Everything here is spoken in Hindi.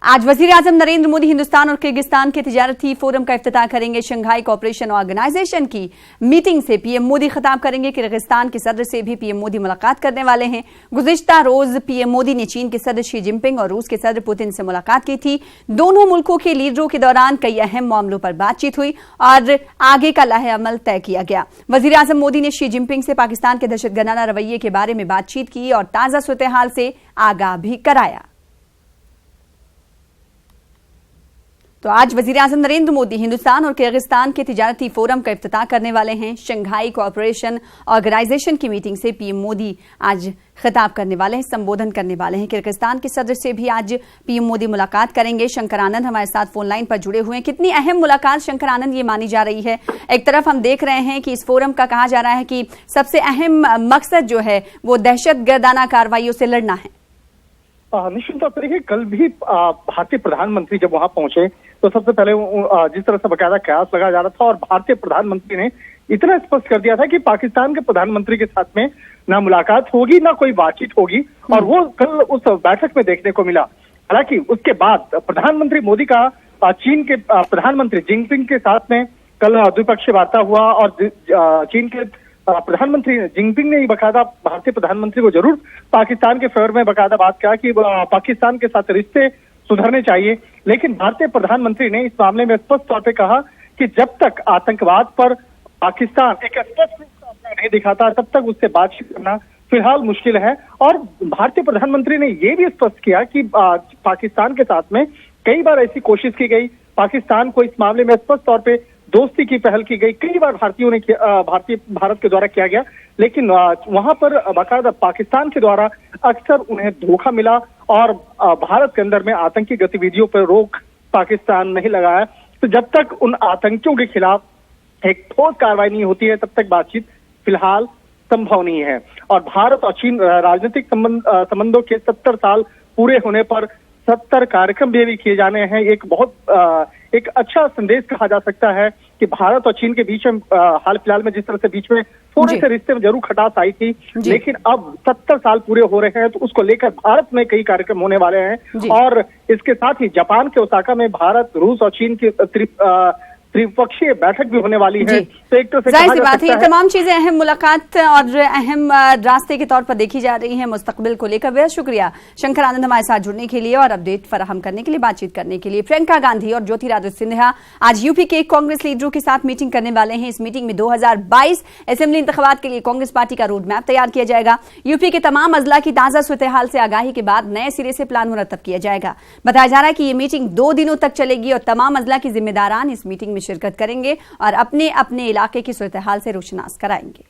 आज वज़ीर-ए-आज़म नरेंद्र मोदी हिंदुस्तान और किर्गिस्तान के तिजारती फोरम का इफ्तिताह करेंगे। शंघाई कोऑपरेशन ऑर्गेनाइजेशन की मीटिंग से पीएम मोदी खिताब करेंगे। किर्गिस्तान के सदर से भी पीएम मोदी मुलाकात करने वाले हैं। गुज़िश्ता रोज पीएम मोदी ने चीन के सदर शी जिनपिंग और रूस के सदर पुतिन से मुलाकात की थी। दोनों मुल्कों के लीडरों के दौरान कई अहम मामलों पर बातचीत हुई और आगे का लाहे अमल तय किया गया। वज़ीर-ए-आज़म मोदी ने शी जिनपिंग से पाकिस्तान के दहशतगर्दाना रवैये के बारे में बातचीत की और ताज़ा सूरत-ए-हाल से आगाह भी कराया। तो आज वज़ीर-ए-आज़म नरेंद्र मोदी हिंदुस्तान और किर्गिस्तान के तिजारती फोरम का इफ्तिताह करने वाले हैं। शंघाई कोऑपरेशन ऑर्गेनाइजेशन की मीटिंग से पीएम मोदी आज खिताब करने वाले हैं, संबोधन करने वाले हैं। किर्गिस्तान के सदर से भी आज पीएम मोदी मुलाकात करेंगे। शंकर आनंद हमारे साथ फोन लाइन पर जुड़े हुए हैं। कितनी अहम मुलाकात शंकर आनंद ये मानी जा रही है? एक तरफ हम देख रहे हैं कि इस फोरम का कहा जा रहा है कि सबसे अहम मकसद जो है वो दहशतगर्दाना कार्रवाइयों से लड़ना है। निश्चित तौर पर कल भी भारतीय प्रधानमंत्री जब वहां पहुंचे तो सबसे पहले जिस तरह से बकायदा कयास लगाया जा रहा था और भारतीय प्रधानमंत्री ने इतना स्पष्ट कर दिया था कि पाकिस्तान के प्रधानमंत्री के साथ में ना मुलाकात होगी ना कोई बातचीत होगी, और वो कल उस बैठक में देखने को मिला। हालांकि उसके बाद प्रधानमंत्री मोदी का चीन के प्रधानमंत्री जिनपिंग के साथ में कल द्विपक्षीय वार्ता हुआ और चीन के प्रधानमंत्री जिनपिंग ने बकायदा भारतीय प्रधानमंत्री को जरूर पाकिस्तान के फेवर में बकायदा बात किया कि पाकिस्तान के साथ रिश्ते सुधरने चाहिए, लेकिन भारतीय प्रधानमंत्री ने इस मामले में स्पष्ट तौर पे कहा कि जब तक आतंकवाद पर पाकिस्तान एक स्पष्ट रूप से अपना नहीं दिखाता तब तक उससे बातचीत करना फिलहाल मुश्किल है। और भारतीय प्रधानमंत्री ने यह भी स्पष्ट किया कि पाकिस्तान के साथ में कई बार ऐसी कोशिश की गई, पाकिस्तान को इस मामले में स्पष्ट तौर पे दोस्ती की पहल की गई, कई बार भारत के द्वारा किया गया, लेकिन वहां पर बाकायदा पाकिस्तान के द्वारा अक्सर उन्हें धोखा मिला और भारत के अंदर में आतंकी गतिविधियों पर रोक पाकिस्तान नहीं लगाया। तो जब तक उन आतंकियों के खिलाफ एक ठोस कार्रवाई नहीं होती है तब तक बातचीत फिलहाल संभव नहीं है। और भारत और चीन राजनीतिक संबंधों के 70 साल पूरे होने पर 70 कार्यक्रम भी किए जाने हैं। एक अच्छा संदेश कहा जा सकता है कि भारत और चीन के बीच में हाल फिलहाल में जिस तरह से बीच में थोड़े से रिश्ते में जरूर खटास आई थी, लेकिन अब 70 साल पूरे हो रहे हैं तो उसको लेकर भारत में कई कार्यक्रम होने वाले हैं। और इसके साथ ही जापान के ओसाका में भारत, रूस और चीन की त्रिपक्षीय बैठक भी होने वाली है। तो एक तो जाहिर सी बात है ये तमाम चीजें अहम मुलाकात और अहम रास्ते के तौर पर देखी जा रही हैं मुस्तकबिल को लेकर। बेहद शुक्रिया शंकर आनंद हमारे साथ जुड़ने के लिए और अपडेट फराहम करने के लिए, बातचीत करने के लिए। प्रियंका गांधी और ज्योतिरादित्य सिंधिया आज यूपी के कांग्रेस लीडरों के साथ मीटिंग करने वाले हैं। इस मीटिंग में 2022 असेंबली इंतखाबात के लिए कांग्रेस पार्टी का रोड मैप तैयार किया जाएगा। यूपी के तमाम अजला की ताजा सूरत-ए-हाल से आगाही के बाद नए सिरे से प्लान मुरतब किया जाएगा। बताया जा रहा है कि ये मीटिंग 2 दिनों तक चलेगी और तमाम अजला की जिम्मेदारान इस मीटिंग में शिरकत करेंगे और अपने अपने इलाके की सूरत-ए-हाल से रोशनास कराएंगे।